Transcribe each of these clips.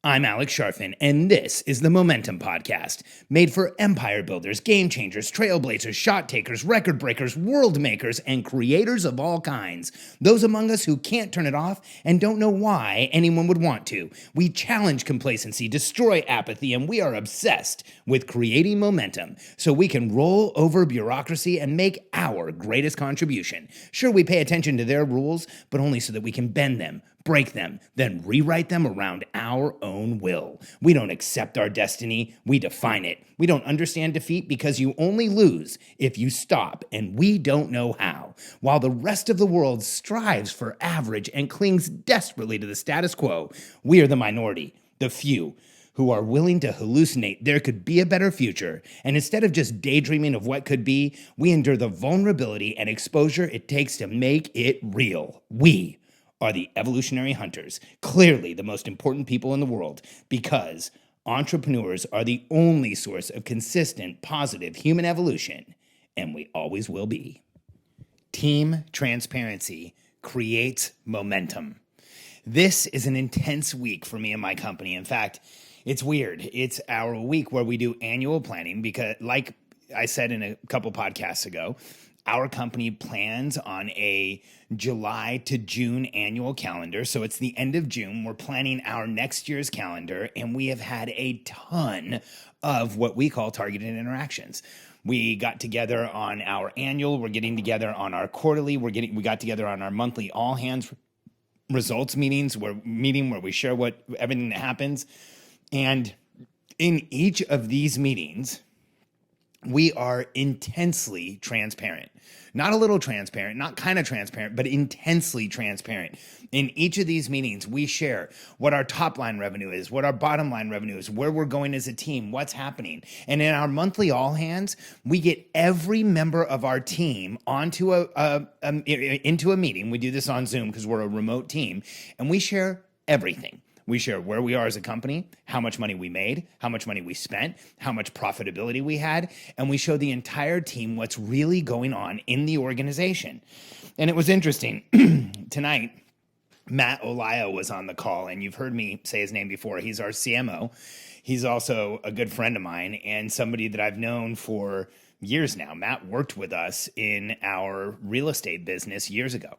I'm Alex Sharfin, and this is the Momentum Podcast, made for empire builders, game changers, trailblazers, shot takers, record breakers, world makers, and creators of all kinds. Those among us who can't turn it off and don't know why anyone would want to. We challenge complacency, destroy apathy, and we are obsessed with creating momentum so we can roll over bureaucracy and make our greatest contribution. Sure, we pay attention to their rules, but only so that we can bend them, break them, then rewrite them around our own will. We don't accept our destiny, we define it. We don't understand defeat because you only lose if you stop, and we don't know how. While the rest of the world strives for average and clings desperately to the status quo, we are the minority, the few, who are willing to hallucinate there could be a better future, and instead of just daydreaming of what could be, we endure the vulnerability and exposure it takes to make it real. We are the evolutionary hunters, clearly the most important people in the world, because entrepreneurs are the only source of consistent, positive human evolution, and we always will be. Team transparency creates momentum. This is an intense week for me and my company. In fact, it's weird. It's our week where we do annual planning because, like I said in a couple podcasts ago, our company plans on a July to June annual calendar. So it's the end of June. We're planning our next year's calendar, and we have had a ton of what we call targeted interactions. We got together on our annual. We're getting together on our quarterly. We got together on our monthly all hands results meetings. Where we share everything that happens. And in each of these meetings, we are intensely transparent. Not a little transparent, not kind of transparent, but intensely transparent. In each of these meetings, we share what our top line revenue is, what our bottom line revenue is, where we're going as a team, what's happening. And in our monthly all hands, we get every member of our team onto into a meeting. We do this on Zoom because we're a remote team, and we share everything. We share where we are as a company, how much money we made, how much money we spent, how much profitability we had, and we show the entire team what's really going on in the organization. And it was interesting. Tonight, Matt Olaya was on the call, and you've heard me say his name before. He's our CMO. He's also a good friend of mine and somebody that I've known for years now. Matt worked with us in our real estate business years ago.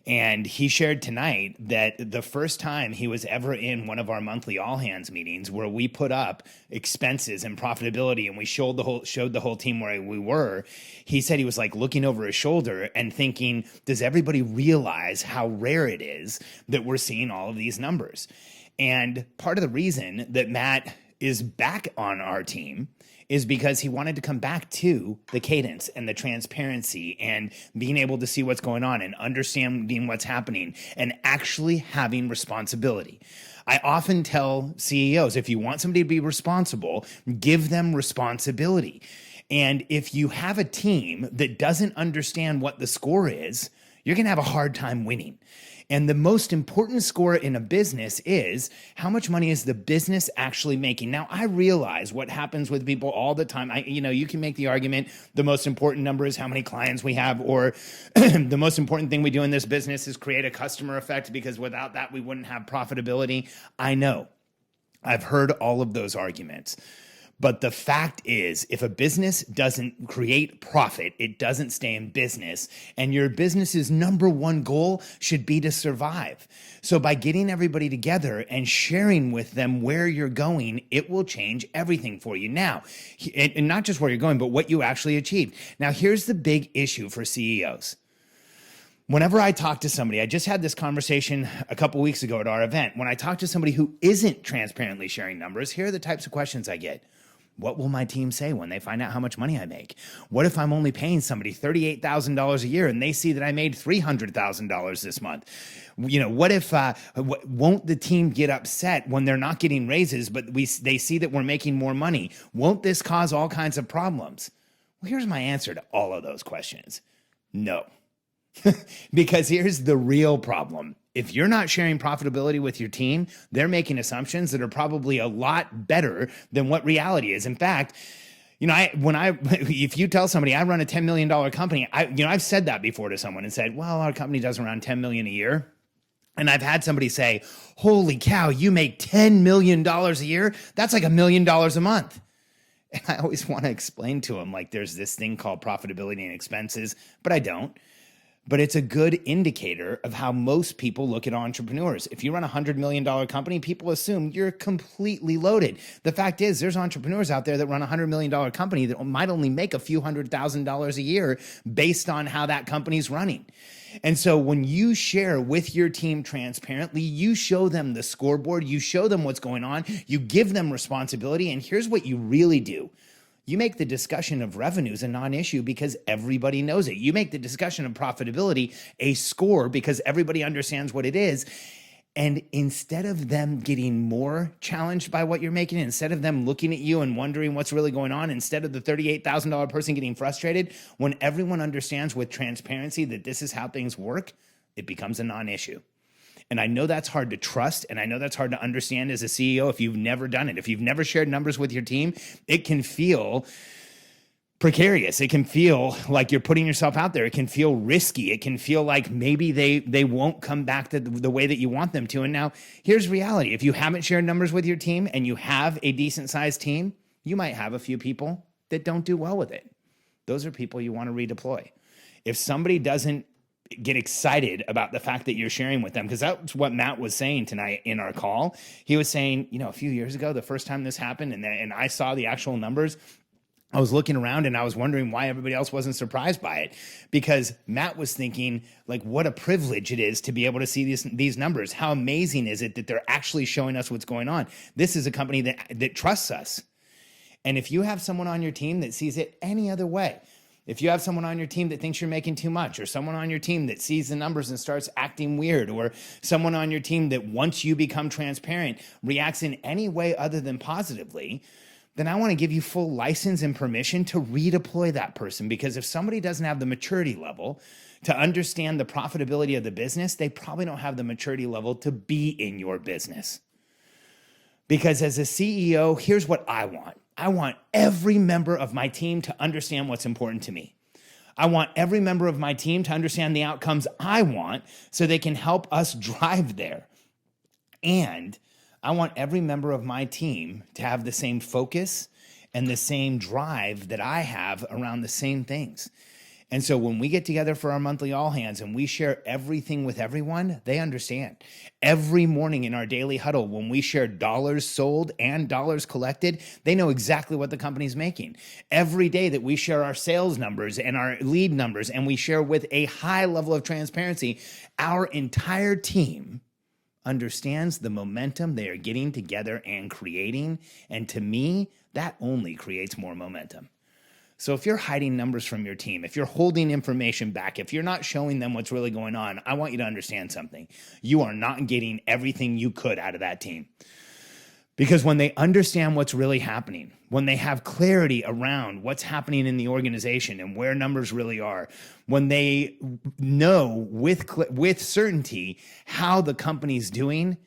And he shared tonight that the first time he was ever in one of our monthly all hands meetings where we put up expenses and profitability and we showed the whole team where we were, he said he was like looking over his shoulder and thinking, does everybody realize how rare it is that we're seeing all of these numbers? And part of the reason that Matt is back on our team is because he wanted to come back to the cadence and the transparency and being able to see what's going on and understanding what's happening and actually having responsibility. I often tell CEOs, if you want somebody to be responsible, give them responsibility. And if you have a team that doesn't understand what the score is, you're going to have a hard time winning. And the most important score in a business is how much money is the business actually making. Now, I realize what happens with people all the time. You can make the argument the most important number is how many clients we have, or the most important thing we do in this business is create a customer effect because without that, we wouldn't have profitability. I know. I've heard all of those arguments. But the fact is, if a business doesn't create profit, it doesn't stay in business. And your business's number one goal should be to survive. So by getting everybody together and sharing with them where you're going, it will change everything for you. Now, and not just where you're going, but what you actually achieved. Now, here's the big issue for CEOs. Whenever I talk to somebody, I just had this conversation a couple weeks ago at our event. When I talk to somebody who isn't transparently sharing numbers, here are the types of questions I get. What will my team say when they find out how much money I make? What if I'm only paying somebody $38,000 a year and they see that I made $300,000 this month? What if, won't the team get upset when they're not getting raises, but they see that we're making more money? Won't this cause all kinds of problems? Well, here's my answer to all of those questions. No. Because here's the real problem. If you're not sharing profitability with your team, they're making assumptions that are probably a lot better than what reality is. In fact, if you tell somebody I run a $10 million company, I've said that before to someone and said, well, our company does around $10 million a year. And I've had somebody say, holy cow, you make $10 million a year? That's like $1 million a month. And I always want to explain to them, like, there's this thing called profitability and expenses, but I don't. But it's a good indicator of how most people look at entrepreneurs. If you run a $100 million company, people assume you're completely loaded. The fact is, there's entrepreneurs out there that run a $100 million company that might only make a few $100,000 a year based on how that company's running. And so when you share with your team transparently, you show them the scoreboard, you show them what's going on, you give them responsibility, and here's what you really do. You make the discussion of revenues a non-issue because everybody knows it. You make the discussion of profitability a score because everybody understands what it is. And instead of them getting more challenged by what you're making, instead of them looking at you and wondering what's really going on, instead of the $38,000 person getting frustrated, when everyone understands with transparency that this is how things work, it becomes a non-issue. And I know that's hard to trust, and I know that's hard to understand as a CEO if you've never done it. If you've never shared numbers with your team, it can feel precarious. It can feel like you're putting yourself out there. It can feel risky. It can feel like maybe they won't come back to the way that you want them to. And now here's reality. If you haven't shared numbers with your team and you have a decent sized team, you might have a few people that don't do well with it. Those are people you want to redeploy. If somebody doesn't get excited about the fact that you're sharing with them, because that's what Matt was saying tonight in our call. He was saying, a few years ago, the first time this happened, and I saw the actual numbers, I was looking around and I was wondering why everybody else wasn't surprised by it, because Matt was thinking, like, what a privilege it is to be able to see these numbers. How amazing is it that they're actually showing us what's going on? This is a company that trusts us. And if you have someone on your team that sees it any other way, if you have someone on your team that thinks you're making too much, or someone on your team that sees the numbers and starts acting weird, or someone on your team that once you become transparent reacts in any way other than positively, then I want to give you full license and permission to redeploy that person. Because if somebody doesn't have the maturity level to understand the profitability of the business, they probably don't have the maturity level to be in your business. Because as a CEO, here's what I want. I want every member of my team to understand what's important to me. I want every member of my team to understand the outcomes I want so they can help us drive there. And I want every member of my team to have the same focus and the same drive that I have around the same things. And so when we get together for our monthly all hands and we share everything with everyone, they understand. Every morning in our daily huddle, when we share dollars sold and dollars collected, they know exactly what the company's making. Every day that we share our sales numbers and our lead numbers, and we share with a high level of transparency, our entire team understands the momentum they are getting together and creating. And to me, that only creates more momentum. So if you're hiding numbers from your team, if you're holding information back, if you're not showing them what's really going on, I want you to understand something. You are not getting everything you could out of that team. Because when they understand what's really happening, when they have clarity around what's happening in the organization and where numbers really are, when they know with certainty how the company's doing,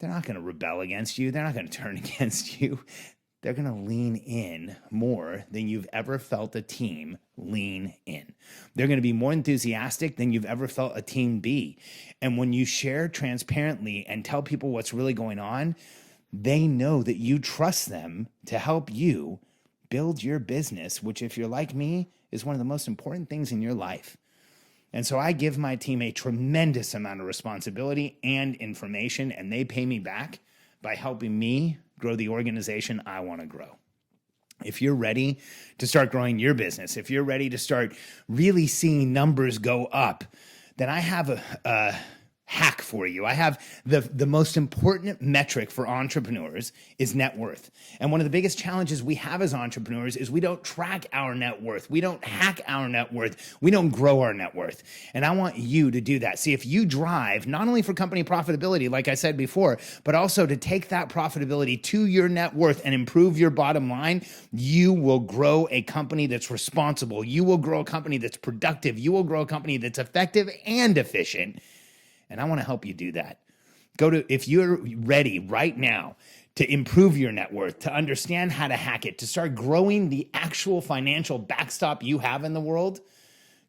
they're not going to rebel against you. They're not going to turn against you. They're going to lean in more than you've ever felt a team lean in. They're going to be more enthusiastic than you've ever felt a team be. And when you share transparently and tell people what's really going on, they know that you trust them to help you build your business, which, if you're like me, is one of the most important things in your life. And so I give my team a tremendous amount of responsibility and information, and they pay me back by helping me grow the organization I want to grow. If you're ready to start growing your business, if you're ready to start really seeing numbers go up, then I have a hack for you. I have the most important metric for entrepreneurs is net worth. And one of the biggest challenges we have as entrepreneurs is we don't track our net worth. We don't hack our net worth. We don't grow our net worth. And I want you to do that. See, if you drive not only for company profitability, like I said before, but also to take that profitability to your net worth and improve your bottom line, you will grow a company that's responsible. You will grow a company that's productive. You will grow a company that's effective and efficient. And I want to help you do that. If you're ready right now to improve your net worth, to understand how to hack it, to start growing the actual financial backstop you have in the world,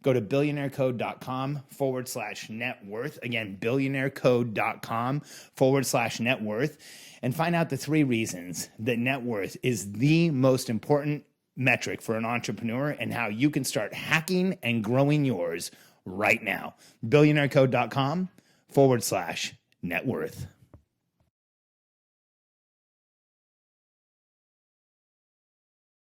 Go to billionairecode.com/net worth. Again, billionairecode.com/net worth, and find out the 3 reasons that net worth is the most important metric for an entrepreneur and how you can start hacking and growing yours right now. billionairecode.com/net worth.